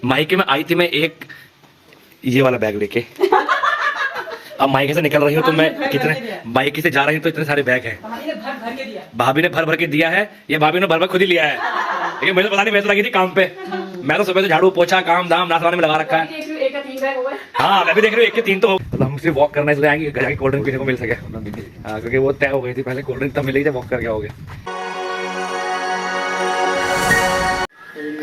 मायके में आई थी मैं एक ये वाला बैग लेके। अब मायके से निकल रही हूँ तो मैं कितने मायके से जा रही हूँ तो इतने सारे बैग हैं। भाभी ने भर भर के दिया है, ये भाभी ने भर भर खुद ही लिया है। लेकिन मुझे पता नहीं, मैं तो लगी थी काम पे। मैं तो सुबह से झाड़ू पोछा काम धाम नाश्ता में लगा रखा है। हाँ मैं भी देख रही हूँ 1 के 3 तो हो। मतलब हम सिर्फ वॉक करना इसलिए आएंगे घर जाके कोल्ड ड्रिंक पीने को मिल सके। हाँ क्योंकि वो तय हो गई थी पहले, कोल्ड ड्रिंक तब मिलेगी जब वॉक करके आओगे।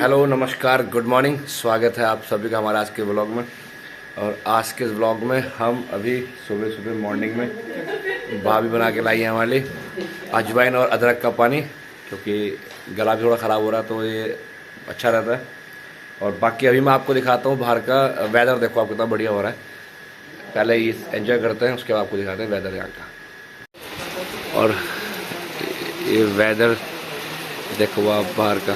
हेलो नमस्कार गुड मॉर्निंग, स्वागत है आप सभी का हमारे आज के व्लॉग में। और आज के व्लॉग में हम अभी सुबह सुबह मॉर्निंग में भाभी बना के लाई है हमारे लिए अजवाइन और अदरक का पानी, क्योंकि गला भी थोड़ा ख़राब हो रहा है तो ये अच्छा रहता है। और बाकी अभी मैं आपको दिखाता हूँ बाहर का वेदर, देखो आप कितना बढ़िया हो रहा है। पहले ये एंजॉय करते हैं, उसके बाद आपको दिखाते हैं वेदर यहाँ का। और ये वेदर देखो आप बाहर का,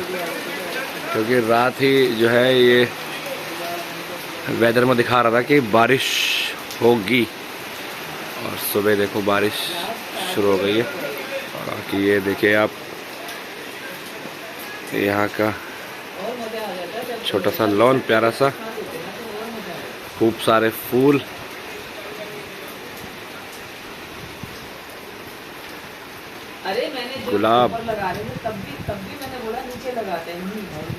क्योंकि रात ही जो है ये वेदर में दिखा रहा था कि बारिश होगी और सुबह देखो बारिश शुरू हो गई है। और बाकी ये देखिए आप यहाँ का छोटा सा लॉन, प्यारा सा, खूब सारे फूल। अरे मैंने गुलाब लगा रहे थे तब भी मैंने बोला नीचे लगाते हैं।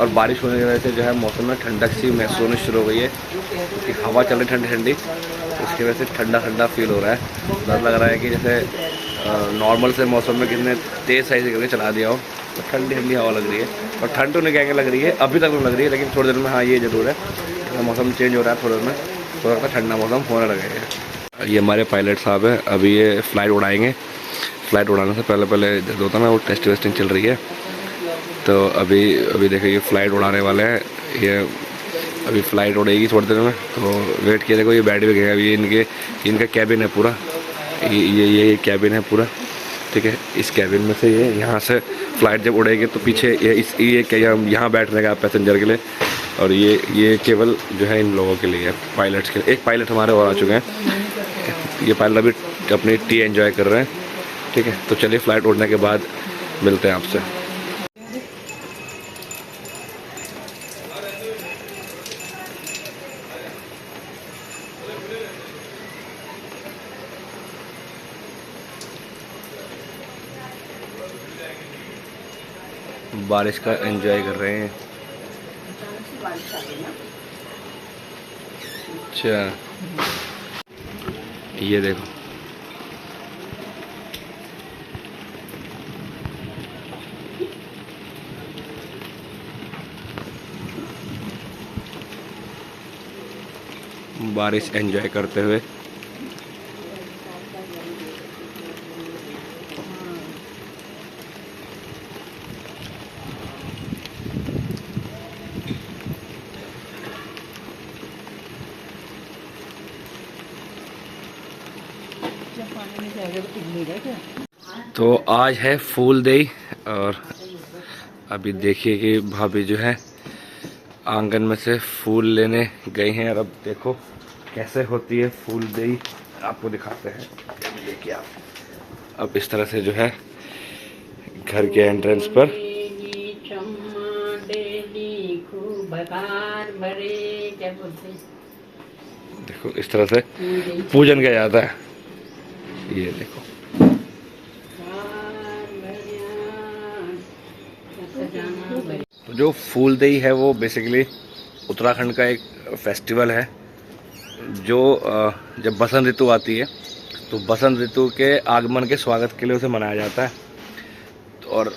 और बारिश होने की वजह से जो है मौसम में ठंडक सी महसूस होनी शुरू हो गई है, क्योंकि हवा चल रही ठंडी ठंडी, उसकी वजह से ठंडा ठंडा फील हो रहा है। डर लग रहा है कि जैसे नॉर्मल से मौसम में कितने तेज़ साइज करके चला दिया हो, तो ठंडी ठंडी हवा लग रही है। और ठंड तो नहीं कहेंगे लग रही है, अभी तक तो लग रही है, लेकिन थोड़ी देर में हाँ ये ज़रूर है मौसम चेंज हो रहा है, थोड़ी देर में थोड़ा सा ठंडा मौसम होने लगेगा। ये हमारे पायलट साहब हैं, अभी ये फ़्लाइट उड़ाएँगे। फ़्लाइट उड़ाने से पहले जो होता है ना वो टेस्ट वेस्टिंग चल रही है। तो अभी देखिए ये फ़्लाइट उड़ाने वाले हैं, ये अभी फ़्लाइट उड़ेगी थोड़ी देर में, तो वेट किया। देखो ये बैठ भी गए, अभी इनका कैबिन है पूरा, ये कैबिन है पूरा, ठीक है। इस कैबिन में से ये यहाँ से फ़्लाइट जब उड़ेगी तो पीछे ये क्या यहाँ बैठने का पैसेंजर के लिए, और ये केवल जो है इन लोगों के लिए है, पायलट्स के लिए। एक पायलट हमारे और आ चुके हैं, ये पायलट अभी अपनी टी एंजॉय कर रहे हैं, ठीक है। तो चलिए फ़्लाइट उड़ने के बाद मिलते हैं आपसे। बारिश का एंजॉय कर रहे हैं। अच्छा ये देखो बारिश एंजॉय करते हुए। तो आज है फूल डे, और अभी देखिए कि भाभी जो है आंगन में से फूल लेने गई हैं। और अब देखो कैसे होती है फूल डे, आपको दिखाते हैं। देखिए आप, अब इस तरह से जो है घर के एंट्रेंस पर देखो इस तरह से पूजन किया जाता है। ये देखो तो जो फूलदेई है वो बेसिकली उत्तराखंड का एक फेस्टिवल है, जो जब बसंत ऋतु आती है तो बसंत ऋतु के आगमन के स्वागत के लिए उसे मनाया जाता है। और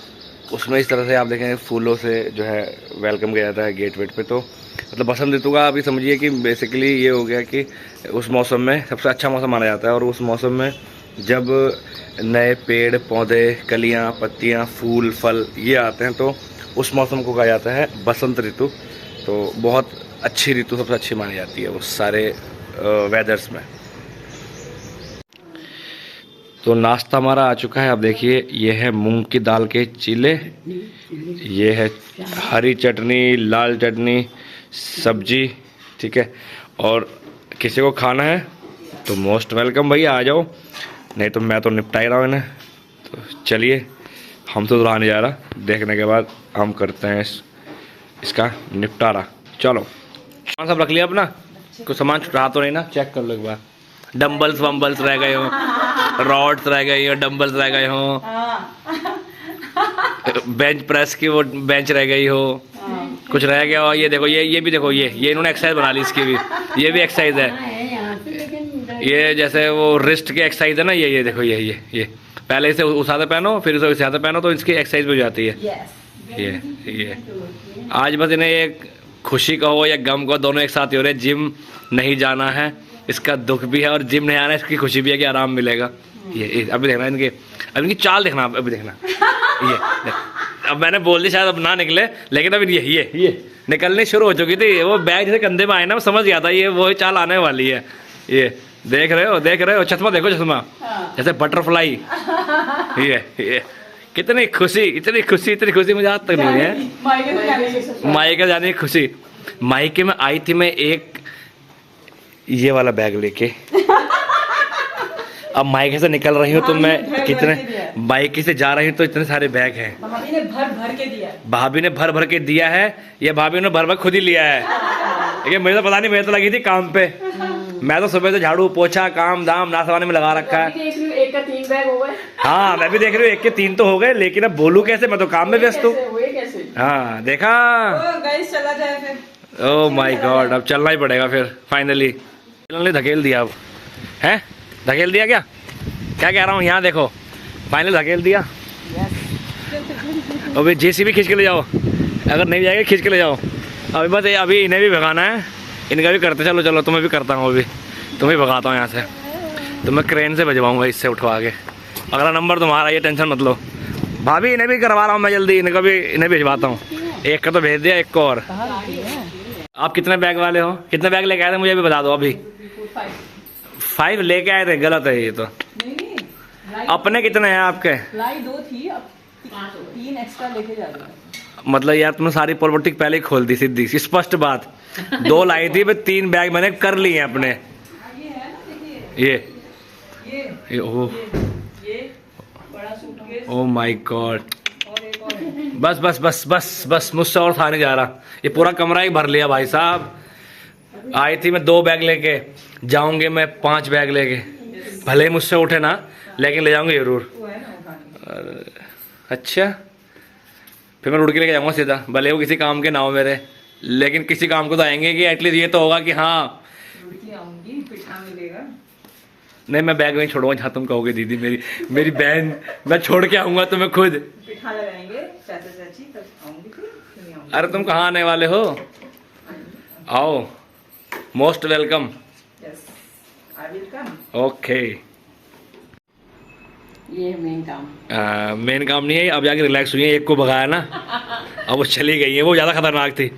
उसमें इस तरह से आप देखेंगे फूलों से जो है वेलकम किया जाता है गेट वेट पे। तो मतलब बसंत ऋतु का अभी समझिए कि बेसिकली ये हो गया कि उस मौसम में सबसे अच्छा मौसम माना जाता है। और उस मौसम में जब नए पेड़ पौधे, कलियाँ, पत्तियाँ, फूल, फल ये आते हैं तो उस मौसम को कहा जाता है बसंत ऋतु। तो बहुत अच्छी ऋतु सबसे अच्छी मानी जाती है उस सारे वेदर्स में। तो नाश्ता हमारा आ चुका है। अब देखिए ये है मूंग की दाल के चीले, ये है हरी चटनी, लाल चटनी, सब्जी, ठीक है। और किसी को खाना है तो मोस्ट वेलकम भैया, आ जाओ, नहीं तो मैं तो निपटा ही रहा हूँ इन्हें। तो चलिए, हम तो दुल्हा नहीं जा रहा, देखने के बाद हम करते हैं इसका निपटारा। चलो सामान सब रख लिया अपना, कुछ सामान छुटा तो नहीं ना, चेक कर लो एक बार। डम्बल्स वम्बल्स रह गए हो, रॉड्स रह गई हो, डम्बल्स रह गए हो, बेंच प्रेस की वो बेंच रह गई हो, कुछ रह गया हो। ये देखो, ये भी देखो, ये इन्होंने एक्सरसाइज बना ली इसकी भी, ये भी एक्सरसाइज है। ये जैसे वो रिस्ट की एक्सरसाइज है ना, ये देखो, ये पहले इसे उसाते पहनो, फिर इसे उसाते पहनो, तो इसकी एक्सरसाइज हो जाती है। ये आज बस इन्हें एक खुशी का हो या गम का, दोनों एक साथ ही हो रहे। जिम नहीं जाना है, इसका दुख भी है, और जिम नहीं आना है, इसकी खुशी भी है कि आराम मिलेगा। ये अभी देखना इनकी चाल देखना, अभी देखना ये। अब मैंने बोल दिया शायद अब ना निकले, लेकिन अब ये निकलनी शुरू हो चुकी थी। वो बैग जैसे कंधे में आए ना, वो समझ गया था ये वही चाल आने वाली है। ये देख रहे हो, चश्मा देखो, चश्मा जैसे बटरफ्लाई। ये कितनी खुशी, इतनी खुशी मुझे आज तक नहीं है। मायके जाने की खुशी। मायके में आई थी मैं एक ये वाला बैग लेके, अब मायके से निकल रही हूँ तो मैं कितने मायके से जा रही हूँ तो इतने सारे बैग हैं। भाभी ने भर के दिया है। भाभी ने भर के दिया है, या भाभी ने भर खुद ही लिया है। लेकिन मुझे तो पता नहीं, मुझे तो लगी थी काम पे। मैं तो सुबह से झाड़ू पोछा काम दाम नाश्ता में लगा रखा है। एक का 3 बैग हो गए। हाँ मैं भी देख रही हूँ, 1 के 3 तो हो गए, लेकिन अब बोलूँ कैसे, मैं तो काम में व्यस्त हूँ। हाँ देखा, चला जाए फिर। ओह माय गॉड, अब चलना ही पड़ेगा फिर फाइनली। धकेल दिया, अब है धकेल दिया, क्या कह रहा हूँ, यहाँ देखो फाइनल धकेल दिया। अभी जेसीबी खींच के ले जाओ, अगर नहीं जाएगा खींच के ले जाओ। अभी बस अभी इन्हें भी भगाना है, इनका भी करते चलो तुम्हें भी करता हूँ, अभी तुम्हें भगाता हूँ यहाँ से। तो मैं क्रेन से भिजवाऊँगा इससे उठवा के, अगला नंबर तुम्हारा, ये टेंशन मत लो। भाभी इन्हें भी करवा रहा हूँ मैं जल्दी, इन्हें भिजवाता हूँ। एक का तो भेज दिया, एक को और। आप कितने बैग वाले हो, कितने बैग लेके आए थे मुझे भी बता दो। अभी 5 लेके आए थे, गलत है ये तो। अपने कितने हैं आपके? लाई 2 थी, अब 3 एक्स्ट्रा लेके जा रहे हैं। मतलब यार तुमने सारी पॉलिटिक पहले ही खोल दी, सीधी सी स्पष्ट बात। 2 लाई थी, 3 बैग मैंने कर लिए हैं अपने। ये ओह माय गॉड, बस मुझसे और था नहीं जा रहा। ये पूरा कमरा ही भर लिया भाई साहब। आई थी मैं 2 बैग लेके, जाऊंगे मैं 5 बैग लेके। भले ही मुझसे उठे ना, लेकिन ले जाऊंगे जरूर। अच्छा फिर मैं उड़ के लेके जाऊंगा सीधा, भले वो किसी काम के ना हो मेरे, लेकिन किसी काम को तो आएंगे कि एटलीस्ट ये तो होगा कि हाँ नहीं, मैं बैग नहीं छोड़ूंगा जहाँ तुम कहोगे दीदी। मेरी बहन, मैं छोड़ के आऊंगा तुम्हें खुद। पिठा लगाएंगे चाचा चाची, तब आऊंगी फिर। अरे तुम कहाँ आने वाले हो, आओ, मोस्ट वेलकम। ओके ये मेन काम नहीं है, अब जाके रिलैक्स हुई है। एक को भगाया ना, अब वो चली गई है, वो ज़्यादा खतरनाक थी।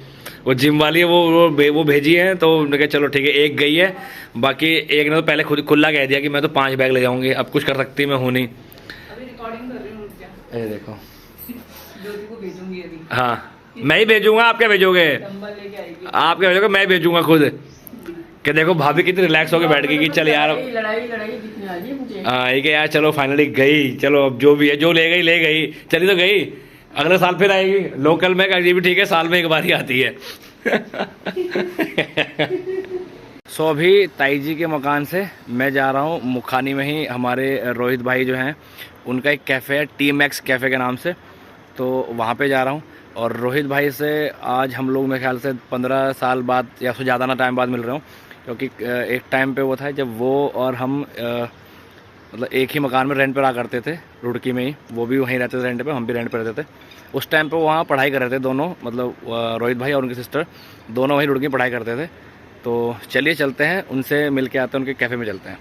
वो जिम वाली है, वो भेजी है, तो उन्होंने कहा चलो ठीक है, एक गई है। बाकी एक ने तो पहले खुद खुला कह दिया कि मैं तो 5 बैग ले जाऊंगी। अब कुछ कर सकती मैं हूँ नहीं। अभी रिकॉर्डिंग कर रही हूँ, ये देखो, ज्योति को भेजूंगी अभी। हाँ मैं ही भेजूंगा, आप क्या भेजोगे? आप क्या भेजोगे? मैं भेजूंगा खुद। कि देखो भाभी कितनी रिलैक्स होकर बैठ गई कि चल यार, लड़ाई दिखने वाली है मुझे। हाँ ये यार चलो फाइनली गई, चलो अब जो भी है, जो ले गई, चली तो गई। अगले साल फिर आएगी लोकल में, ये भी ठीक है, साल में एक बार ही आती है। सो अभी ताई जी के मकान से मैं जा रहा हूँ मुखानी में ही, हमारे रोहित भाई जो हैं उनका एक कैफ़े है, टीमैक्स कैफ़े के नाम से, तो वहाँ पे जा रहा हूँ। और रोहित भाई से आज हम लोग मेरे ख्याल से 15 साल बाद या उससे ज़्यादा ना टाइम बाद मिल रहा हूँ, क्योंकि एक टाइम पे वो था जब वो और हम मतलब एक ही मकान में रेंट पर रहा करते थे, रुड़की में ही। वो भी वहीं रहते थे रेंट पे, हम भी रेंट पे रहते थे। उस टाइम पे वहाँ पढ़ाई कर रहे थे दोनों, मतलब रोहित भाई और उनकी सिस्टर दोनों वहीं रुड़की पढ़ाई करते थे। तो चलिए चलते हैं, उनसे मिल के आते हैं, उनके कैफ़े में चलते हैं।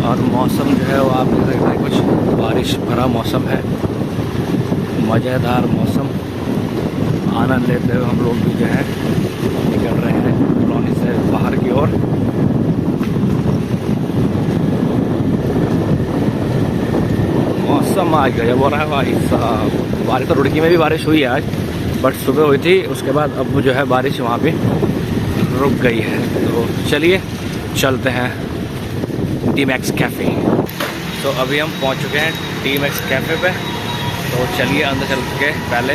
और मौसम जो है वो आप देख सकते हैं, कुछ बारिश भरा मौसम है, मज़ेदार मौसम। आनंद लेते हुए हम लोग भी जो है निकल रहे हैं कॉलोनी से बाहर की ओर। मौसम आज गजब हो रहा है भाई साहब। बारिश तो रुड़की में भी बारिश हुई है आज, बट सुबह हुई थी, उसके बाद अब जो है बारिश वहाँ पे रुक गई है। तो चलिए चलते हैं टीमैक्स कैफ़े। तो अभी हम पहुँच चुके हैं टीमैक्स कैफ़े पे, तो चलिए अंदर चल के पहले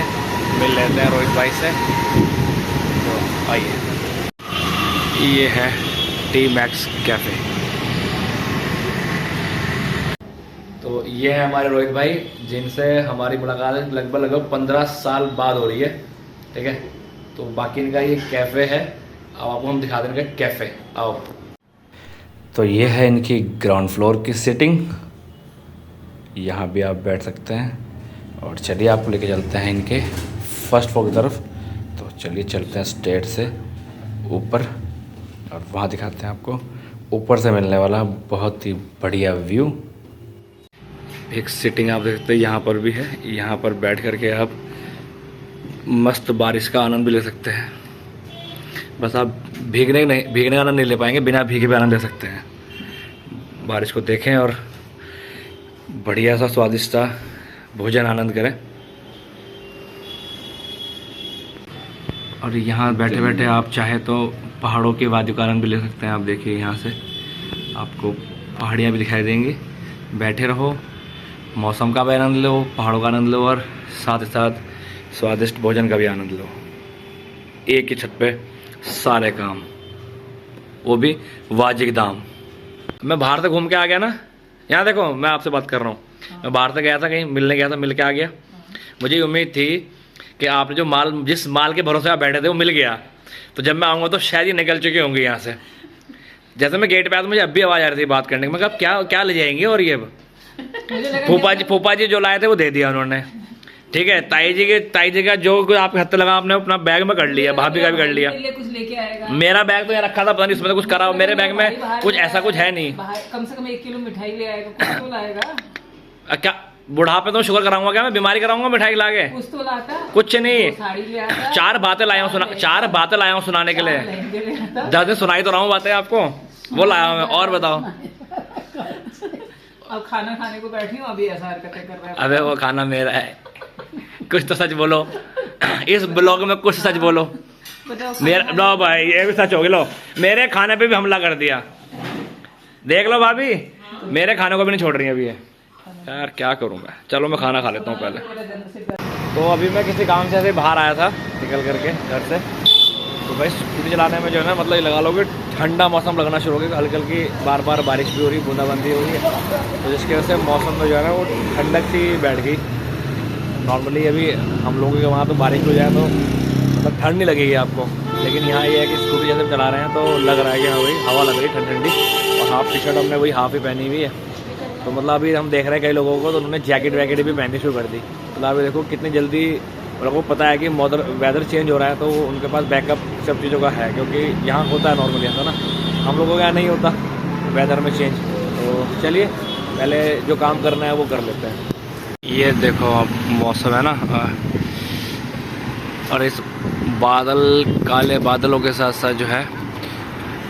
मिल लेते हैं रोहित भाई से। तो आइए, ये है टी मैक्स कैफ़े। तो ये है हमारे रोहित भाई, जिनसे हमारी मुलाकात लगभग 15 साल बाद हो रही है। ठीक है, तो बाकी इनका ये कैफ़े है, अब आपको हम दिखा देंगे कैफ़े। आओ। तो ये है इनकी ग्राउंड फ्लोर की सीटिंग, यहाँ भी आप बैठ सकते हैं। और चलिए आपको लेके चलते हैं इनके फर्स्ट फ्लोर की तरफ। तो चलिए चलते हैं स्टेट से ऊपर और वहाँ दिखाते हैं आपको ऊपर से मिलने वाला बहुत ही बढ़िया व्यू। एक सीटिंग आप देख सकते हैं यहाँ पर भी है, यहाँ पर बैठ करके आप मस्त बारिश का आनंद भी ले सकते हैं। बस आप भीगने का आनंद नहीं ले पाएंगे, बिना भीगे भी आनंद ले सकते हैं। बारिश को देखें और बढ़िया सा स्वादिष्ट सा भोजन आनंद करें। और यहाँ बैठे बैठे आप चाहे तो पहाड़ों के वादियों का आनंद भी ले सकते हैं। आप देखिए यहाँ से आपको पहाड़ियाँ भी दिखाई देंगी। बैठे रहो, मौसम का भी आनंद लो, पहाड़ों का आनंद लो और साथ ही साथ स्वादिष्ट भोजन का भी आनंद लो। एक ही छत पे सारे काम, वो भी वाजिब दाम। मैं बाहर से घूम के आ गया ना, यहाँ देखो मैं आपसे बात कर रहा हूँ। मैं बाहर से गया था, कहीं मिलने गया था, मिल के आ गया। मुझे उम्मीद थी कि आपने जो माल, जिस माल के भरोसे आप बैठे थे वो मिल गया, तो जब मैं आऊँगा तो शायद ये निकल चुके होंगे यहाँ से। जैसे मैं गेट पे आया तो मुझे अब भी आवाज़ आ रही थी बात करने की। मैं कहा क्या क्या ले जाएंगे, और ये फूफा जी जो लाए थे वो दे दिया उन्होंने। ठीक है, ताई जी का जो आपके हाथ लगा आपने अपना बैग में कर लिया, भाभी का भी कर लिया। कुछ लेके आएगा। मेरा बैग तो यहाँ रखा था, पता नहीं इसमें तो कुछ करा हो। मेरे बैग में कुछ ऐसा कुछ है नहीं। कम से कम 1 किलो मिठाई ले आएगा, कुछ तो लाएगा। क्या बुढ़ापे तो शुगर कराऊंगा क्या मैं, बीमारी कराऊंगा मिठाई ला के? कुछ तो लाता, कुछ नहीं। साड़ी ले आता। 4 बातें लाया हूँ सुनाने के लिए। 10 दिन सुनाई तो रहा हूँ बातें आपको, वो लाया हूँ मैं। और बताओ। अब खाना खाने को बैठी हूँ, अभी ऐसा हरकतें कर रहा है। अबे वो खाना मेरा है, कुछ तो सच बोलो। इस ब्लॉग में कुछ सच बोलो। मेरा लो भाई, ये भी सच हो गया। लो, मेरे खाने पे भी हमला कर दिया। देख लो भाभी, मेरे खाने को भी नहीं छोड़ रही अभी ये। यार क्या करूँ मैं, चलो मैं खाना खा लेता हूँ पहले। तो अभी मैं किसी काम से ऐसे बाहर आया था निकल करके घर से। तो भाई स्कूटी चलाने में जो है ना, मतलब ये लगा लो कि ठंडा मौसम लगना शुरू हो गया। हल्की हल्की बार बार बारिश भी हो रही, बूंदाबांदी हो रही है, तो जिसकी वजह से मौसम में जो है ना वो ठंडक सी बैठ गई। नॉर्मली अभी हम लोगों के वहाँ तो बारिश हो जाए तो मतलब ठंड नहीं लगेगी आपको, लेकिन यहाँ ये है कि स्कूटी जैसे चला रहे हैं तो लग रहा है कि हाँ भाई हवा लग रही ठंडी ठंडी। और हाफ टी शर्ट हमने वही हाफ ही पहनी हुई है। तो मतलब अभी हम देख रहे हैं कई लोगों को तो उन्होंने जैकेट वैकेट भी पहननी शुरू कर दी। मतलब अभी देखो कितनी जल्दी उन लोगों को पता है कि वेदर चेंज हो रहा है, तो उनके पास बैकअप सब चीज़ों का है। क्योंकि यहाँ होता है नॉर्मली ऐसा ना, हम लोगों का यहाँ नहीं होता वेदर में चेंज। तो चलिए पहले जो काम करना है वो कर लेते हैं। ये देखो अब मौसम है ना, और इस बादल, काले बादलों के साथ साथ जो है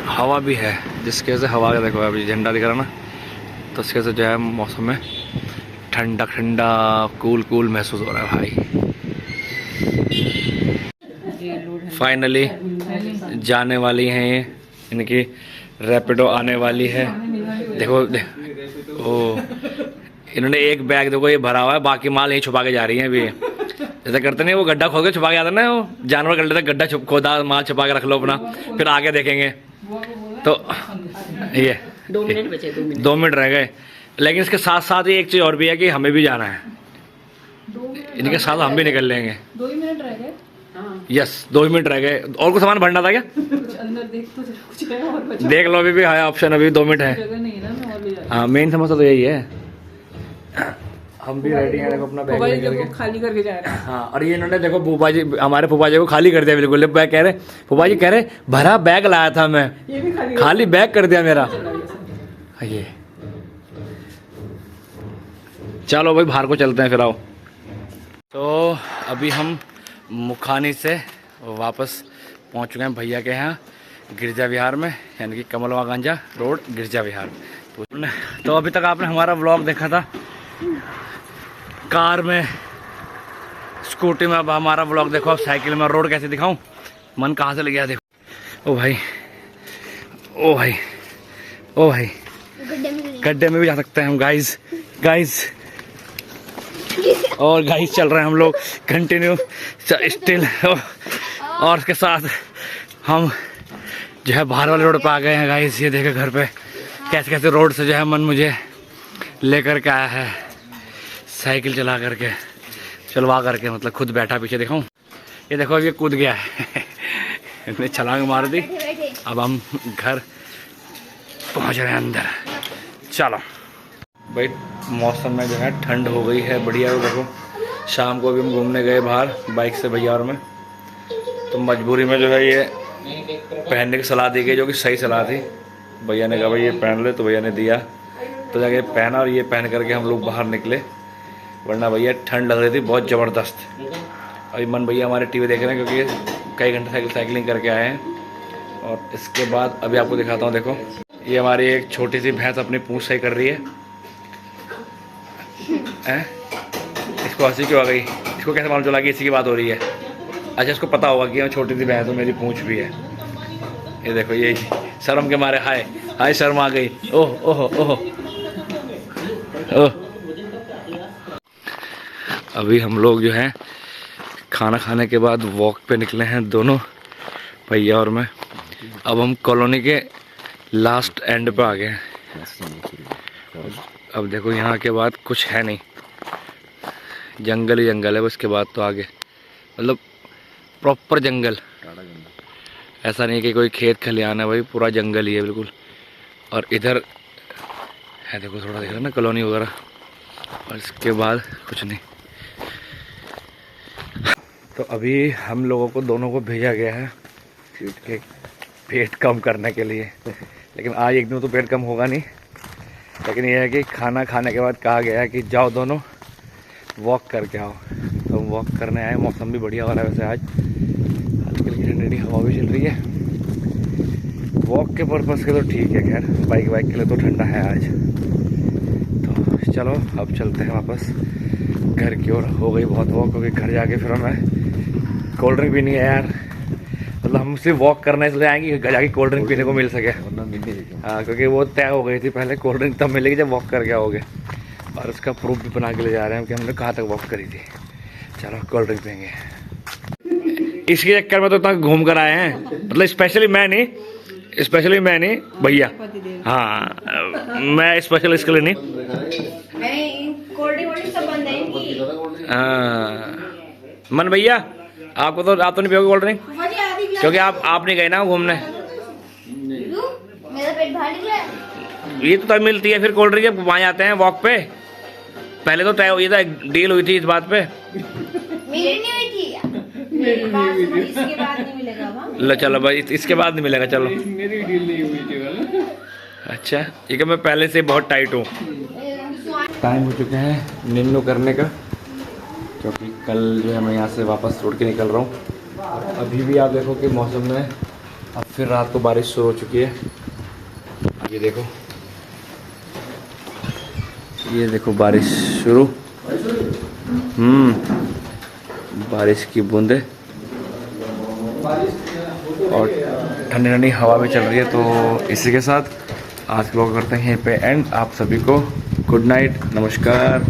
हवा भी है, जिसकी वजह से हवा का देखो अभी झंडा दिख रहा ना, तो उसके वजह से जो है मौसम में ठंडा ठंडा कूल महसूस हो रहा है भाई। फाइनली जाने वाली हैं ये, इनकी रैपिडो आने वाली है। देखो ओ, इन्होंने एक बैग देखो ये भरा हुआ है, बाकी माल यहीं छुपा के जा रही है अभी। जैसे करते नहीं, वो गड्ढा खोद के छुपा के जाते ना, वो जानवर कर लेते, गड्ढा खोदा माल छुपा के रख लो अपना, फिर आगे देखेंगे। तो ये 2 मिनट बचे, 2 मिनट रह गए। लेकिन इसके साथ साथ ही एक चीज़ और भी है कि हमें भी जाना है, इनके साथ हम भी निकल लेंगे। 2 मिनट रह गए। यस 2 मिनट रह गए। और कुछ सामान भरना था क्या? कुछ अंदर देख तो कुछ है और बचा। देख लो, अभी भी है ऑप्शन, अभी 2 मिनट है। जगह नहीं है ना, मैं और ले जाऊँ। हाँ मेन समस्या तो यही है। हम भी रेडी हैं, देखो अपना बैग लेकर के खाली करके जा रहे हैं। हाँ, और ये इन्होंने देखो फूफा जी, हमारे फूफा जी को खाली कर दिया बिल्कुल। बैग कह रहे, फूफा जी कह रहे भरा बैग लाया था मैं, ये भी खाली बैग कर दिया मेरा। ये चलो भाई बाहर को चलते हैं, फिर आओ। तो अभी हम मुखानी से वापस पहुंच चुके हैं भैया के यहाँ गिरजा विहार में, यानी कि कमलवा गांजा रोड गिरजा विहार। तो अभी तक आपने हमारा व्लॉग देखा था कार में, स्कूटी में। अब हमारा व्लॉग देखो अब साइकिल में। रोड कैसे दिखाऊं, मन कहाँ से लग गया देखो। ओ भाई ओ भाई ओ भाई, गड्ढे में भी जा सकते हैं हम गाइस। और गाइस चल रहे हैं हम लोग कंटिन्यू स्टिल। और उसके साथ हम जो है बाहर वाले रोड पे आ गए हैं गाइस। ये देखो घर पे कैसे कैसे रोड से जो है मन मुझे लेकर के आया है, साइकिल चला करके, चलवा करके, मतलब खुद बैठा पीछे। देखो ये देखो ये कूद गया है इसने छलांग मार दी। अब हम घर पहुंच रहे हैं अंदर। चलो भाई, मौसम में जो है ठंड हो गई है बढ़िया। देखो शाम को भी हम घूमने गए बाहर बाइक से भैया और मैं, तो मजबूरी में जो है ये पहनने की सलाह दी गई, जो कि सही सलाह थी। भैया ने कहा भाई ये पहन ले, तो भैया ने दिया, तो जाके पहना और ये पहन करके हम लोग बाहर निकले, वरना भैया ठंड लग रही थी बहुत ज़बरदस्त। अभी मन भैया हमारे टीवी देख रहे हैं क्योंकि कई घंटे साइकिलिंग करके आए हैं। और इसके बाद अभी आपको दिखाता हूँ। देखो ये हमारी एक छोटी सी भैंस अपनी पूंछ सही कर रही है। इसको हंसी क्यों आ गई? इसको कैसे मालूम चला कि इसी की बात हो रही है? अच्छा इसको पता होगा कि छोटी सी भैंस तो मेरी पूंछ भी है। ये देखो ये शर्म के मारे हाय हाय शर्म आ गई। ओह ओह ओह ओह। अभी हम लोग जो है खाना खाने के बाद वॉक पे निकले हैं दोनों भैया और मैं। अब हम कॉलोनी के लास्ट एंड पे आ गए हैं। अब देखो यहाँ के बाद कुछ है नहीं, जंगल ही जंगल है। उसके बाद तो आगे मतलब प्रॉपर जंगल, ऐसा नहीं कि कोई खेत खलियान है भाई, पूरा जंगल ही है बिल्कुल। और इधर है देखो थोड़ा देख रहे ना कॉलोनी वगैरह, और इसके बाद कुछ नहीं। तो अभी हम लोगों को दोनों को भेजा गया है पेट कम करने के लिए, लेकिन आज एक दिन तो पेट कम होगा नहीं। लेकिन यह है कि खाना खाने के बाद कहा गया है कि जाओ दोनों वॉक करके आओ। तो हम वॉक करने आए। मौसम भी बढ़िया हो रहा है वैसे आज, हल्की हल्की ठंडी हवा भी चल रही है। वॉक के पर्पज़ के तो ठीक है, खैर बाइक के लिए तो ठंडा है आज। तो चलो अब चलते हैं वापस घर की ओर। हो गई बहुत वॉक, क्योंकि घर जाके फिर हमें कोल्ड ड्रिंक पीनी है यार। मतलब हम सिर्फ वॉक करने इसलिए आएंगे घर जाके कोल्ड ड्रिंक पीने को मिल सके। हाँ, क्योंकि वो तय हो गई थी पहले, कोल्ड ड्रिंक तब मिलेगी जब वॉक करके आओगे। और उसका प्रूफ भी बना के ले जा रहे हैं कि हमने कहाँ तक वॉक करी थी। चलो कोल्ड ड्रिंक पियेंगे। इसके चक्कर में तो इतना घूम कर आए हैं, मतलब स्पेशली मैं नहीं भैया। हाँ मैं स्पेशल इसके लिए नहीं। मन भैया आपको तो आप तो नहीं पियोगे कोल्ड ड्रिंक, क्योंकि आप नहीं गए ना घूमने। मेरा पेट बाहर निकला है। ये तो तब मिलती है फिर कोल्ड ड्रिंक जब वहाँ जाते हैं वॉक पे। पहले तो तय हुई था, डील हुई थी इस बात पे। मेरी नहीं हुई थी। इसके बाद नहीं मिलेगा। लो चलो भाई, इसके बाद नहीं मिलेगा। चलो मेरी डील नहीं हुई थी। अच्छा ठीक है, मैं पहले से बहुत टाइट हूँ। टाइम हो चुका है निन्नू करने का, क्योंकि कल जो है मैं यहाँ से वापस रोड के निकल रहा हूँ। अभी भी आप देखो कि मौसम में अब फिर रात को बारिश शुरू हो चुकी है। ये देखो बारिश शुरू। बारिश की बूंदे और ठंडी ठंडी हवा भी चल रही है। तो इसी के साथ आज व्लॉग करते हैं यहीं पे एंड। आप सभी को गुड नाइट, नमस्कार।